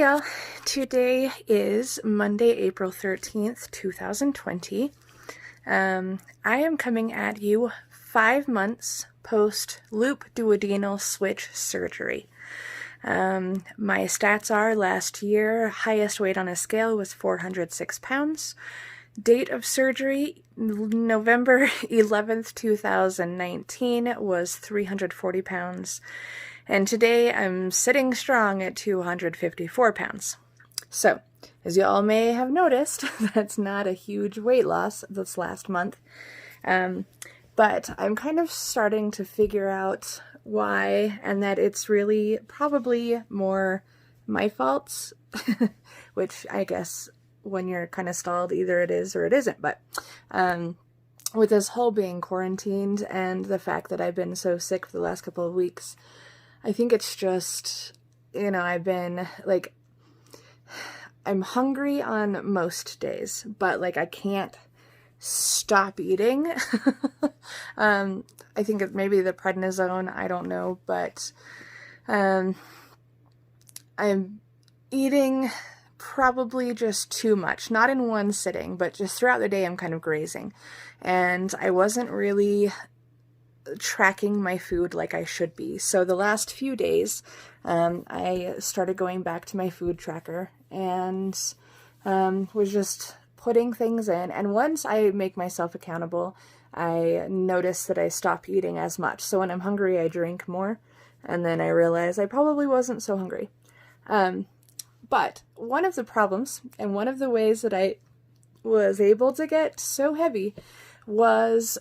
y'all. Today is Monday, April 13th, 2020. I am coming at you 5 months post loop duodenal switch surgery. My stats are last year, highest weight on a scale was 406 pounds. Date of surgery, November 11th, 2019, was 340 pounds. And today I'm sitting strong at 254 pounds. So, as you all may have noticed, that's not a huge weight loss this last month. But I'm kind of starting to figure out why, and that it's really probably more my fault, which I guess when you're kind of stalled, either it is or it isn't. But with this whole being quarantined and the fact that I've been so sick for the last couple of weeks, I think it's just, I've been, I'm hungry on most days, but, I can't stop eating. I think it may be the prednisone, I don't know, but I'm eating probably just too much. Not in one sitting, but just throughout the day I'm kind of grazing. And I wasn't really tracking my food like I should be. So the last few days, I started going back to my food tracker and was just putting things in. And once I make myself accountable, I notice that I stop eating as much. So when I'm hungry, I drink more. And then I realize I probably wasn't so hungry. But one of the problems and one of the ways that I was able to get so heavy was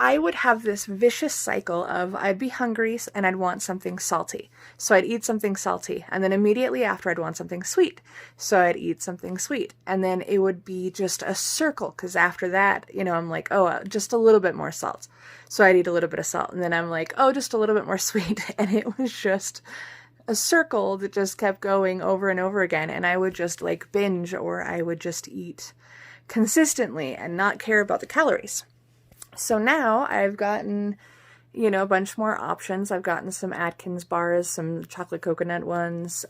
I would have this vicious cycle of I'd be hungry and I'd want something salty. So I'd eat something salty. And then immediately after I'd want something sweet. So I'd eat something sweet. And then it would be just a circle because after that, I'm like, oh, just a little bit more salt. So I'd eat a little bit of salt. And then I'm like, oh, just a little bit more sweet. And it was just a circle that just kept going over and over again. And I would just binge, or I would just eat consistently and not care about the calories. So now I've gotten, a bunch more options. I've gotten some Atkins bars, some chocolate coconut ones,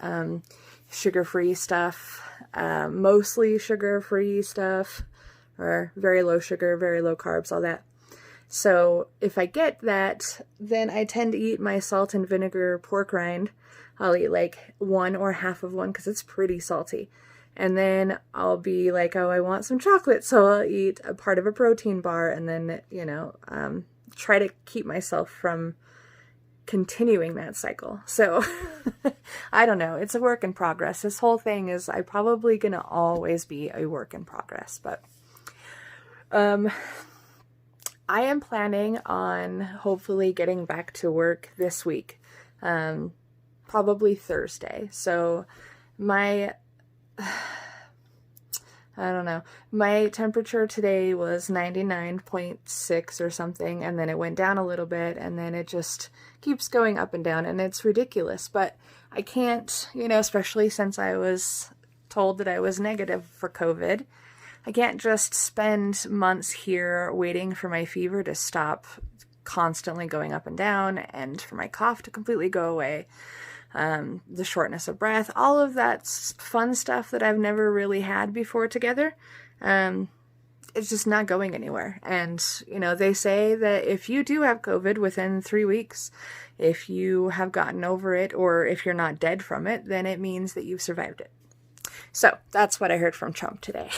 sugar-free stuff, mostly sugar-free stuff, or very low sugar, very low carbs, all that. So if I get that, then I tend to eat my salt and vinegar pork rind. I'll eat one or half of one because it's pretty salty. And then I'll be like, oh, I want some chocolate. So I'll eat a part of a protein bar and then, try to keep myself from continuing that cycle. So I don't know. It's a work in progress. This whole thing is I'm probably going to always be a work in progress. But I am planning on hopefully getting back to work this week, probably Thursday. So I don't know. My temperature today was 99.6 or something, and then it went down a little bit, and then it just keeps going up and down, and it's ridiculous. But I can't, especially since I was told that I was negative for COVID, I can't just spend months here waiting for my fever to stop constantly going up and down and for my cough to completely go away. The shortness of breath, all of that fun stuff that I've never really had before together, it's just not going anywhere. And, they say that if you do have COVID within 3 weeks, if you have gotten over it, or if you're not dead from it, then it means that you've survived it. So that's what I heard from Trump today,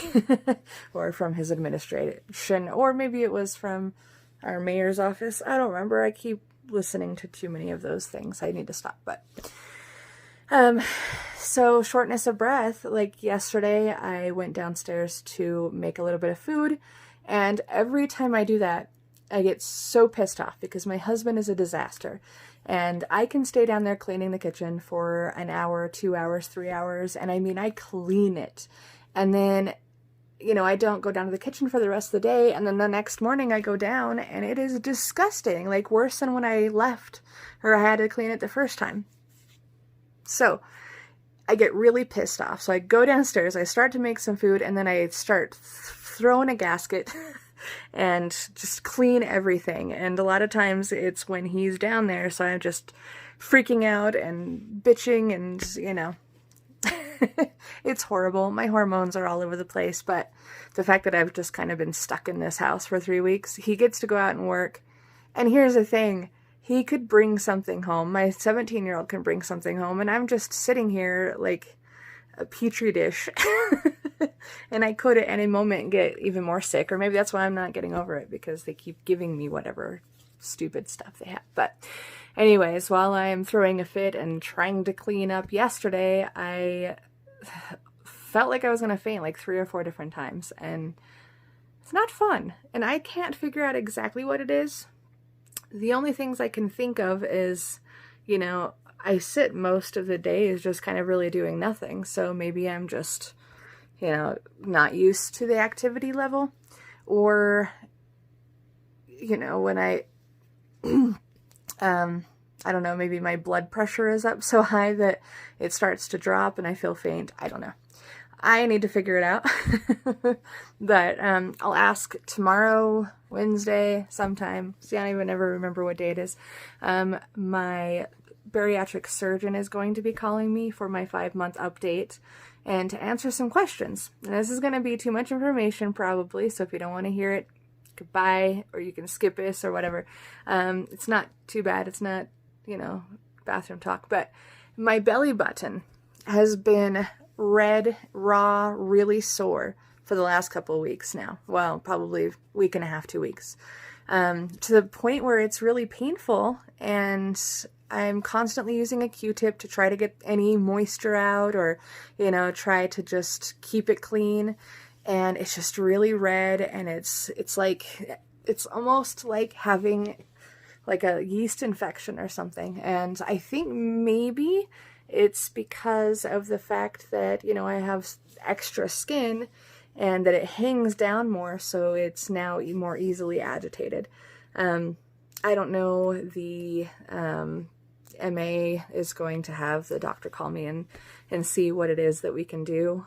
or from his administration, or maybe it was from our mayor's office. I don't remember. I keep listening to too many of those things. I need to stop. But so shortness of breath, yesterday I went downstairs to make a little bit of food, and every time I do that I get so pissed off because my husband is a disaster, and I can stay down there cleaning the kitchen for an hour, 2 hours, 3 hours, and I clean it, and then I don't go down to the kitchen for the rest of the day, and then the next morning I go down, and it is disgusting, worse than when I left, or I had to clean it the first time. So, I get really pissed off, so I go downstairs, I start to make some food, and then I start throwing a gasket, and just clean everything, and a lot of times it's when he's down there, so I'm just freaking out, and bitching, and, It's horrible. My hormones are all over the place, but the fact that I've just kind of been stuck in this house for 3 weeks, he gets to go out and work. And here's the thing, he could bring something home. My 17-year-old can bring something home, and I'm just sitting here like a petri dish. And I could at any moment get even more sick, or maybe that's why I'm not getting over it, because they keep giving me whatever stupid stuff they have. But anyways, while I'm throwing a fit and trying to clean up yesterday, I felt like I was going to faint like 3 or 4 different times, and it's not fun. And I can't figure out exactly what it is. The only things I can think of is, you know, I sit most of the days just kind of really doing nothing. So maybe I'm just, you know, not used to the activity level, or, you know, when I don't know, maybe my blood pressure is up so high that it starts to drop and I feel faint. I don't know. I need to figure it out. But I'll ask tomorrow, Wednesday, sometime. See, I don't even ever remember what day it is. My bariatric surgeon is going to be calling me for my 5-month update and to answer some questions. And this is going to be too much information probably, so if you don't want to hear it, goodbye, or you can skip this or whatever. It's not too bad. It's not, you know, bathroom talk. But my belly button has been red, raw, really sore for the last couple of weeks now. Well, probably a week and a half, 2 weeks. To the point where it's really painful, and I'm constantly using a Q-tip to try to get any moisture out, or, you know, try to just keep it clean. And it's just really red, and it's like, it's almost like having like a yeast infection or something. And I think maybe it's because of the fact that, you know, I have extra skin and that it hangs down more, so it's now more easily agitated. I don't know, the MA is going to have the doctor call me and see what it is that we can do.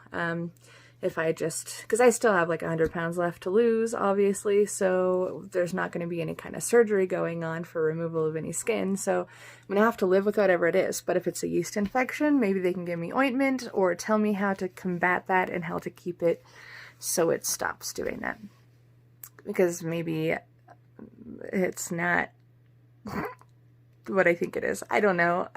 If I just, because I still have like 100 pounds left to lose, obviously, so there's not going to be any kind of surgery going on for removal of any skin, so I'm going to have to live with whatever it is. But if it's a yeast infection, maybe they can give me ointment or tell me how to combat that and how to keep it so it stops doing that. Because maybe it's not what I think it is. I don't know.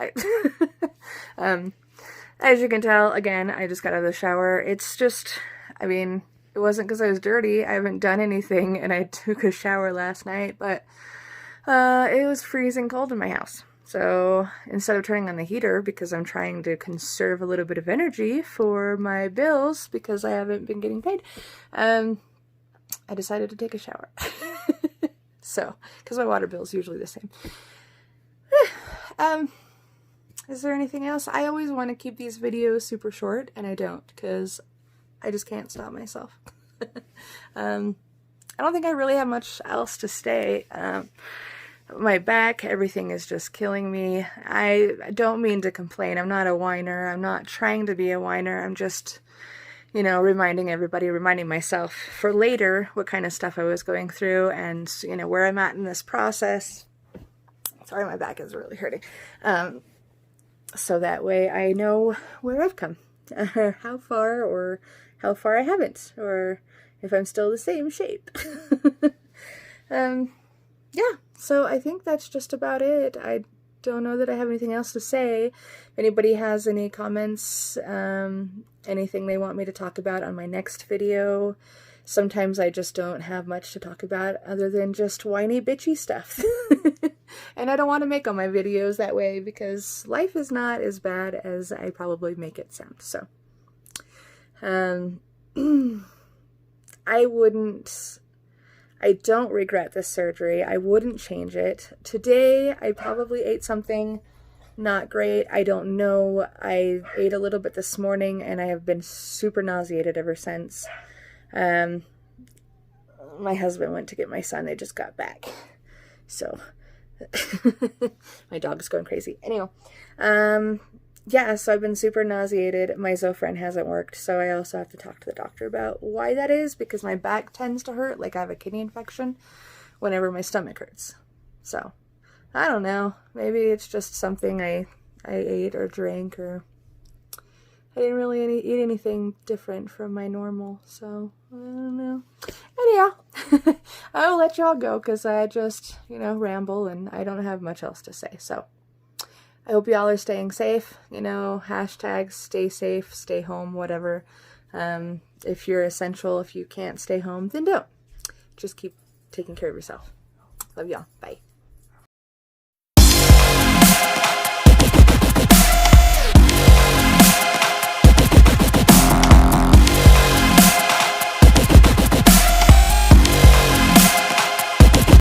As you can tell, again, I just got out of the shower. It's just, I mean, it wasn't because I was dirty. I haven't done anything, and I took a shower last night, but it was freezing cold in my house. So instead of turning on the heater, because I'm trying to conserve a little bit of energy for my bills, because I haven't been getting paid, I decided to take a shower. So, because my water bill is usually the same. Is there anything else? I always want to keep these videos super short, and I don't, because I just can't stop myself. I don't think I really have much else to say. My back, everything is just killing me. I don't mean to complain. I'm not a whiner. I'm not trying to be a whiner. I'm just, you know, reminding everybody, reminding myself for later what kind of stuff I was going through, and, you know, where I'm at in this process. Sorry, my back is really hurting. So that way I know where I've come, how far, or how far I haven't, or if I'm still the same shape. Yeah, so I think that's just about it. I don't know that I have anything else to say. If anybody has any comments, anything they want me to talk about on my next video. Sometimes I just don't have much to talk about other than just whiny, bitchy stuff. And I don't want to make all my videos that way, because life is not as bad as I probably make it sound. So, I don't regret this surgery. I wouldn't change it. Today, I probably ate something not great. I don't know. I ate a little bit this morning, and I have been super nauseated ever since. My husband went to get my son. They just got back. So, my dog's going crazy. Anyway, yeah, so I've been super nauseated. My Zofran hasn't worked, so I also have to talk to the doctor about why that is, because my back tends to hurt, like I have a kidney infection, whenever my stomach hurts. So, I don't know. Maybe it's just something I ate or drank, or didn't really eat anything different from my normal, so I don't know. Anyhow, I'll let y'all go because I just, ramble and I don't have much else to say. So I hope y'all are staying safe, hashtags stay safe, stay home, whatever. If you're essential, if you can't stay home, then don't. Just keep taking care of yourself. Love y'all. Bye.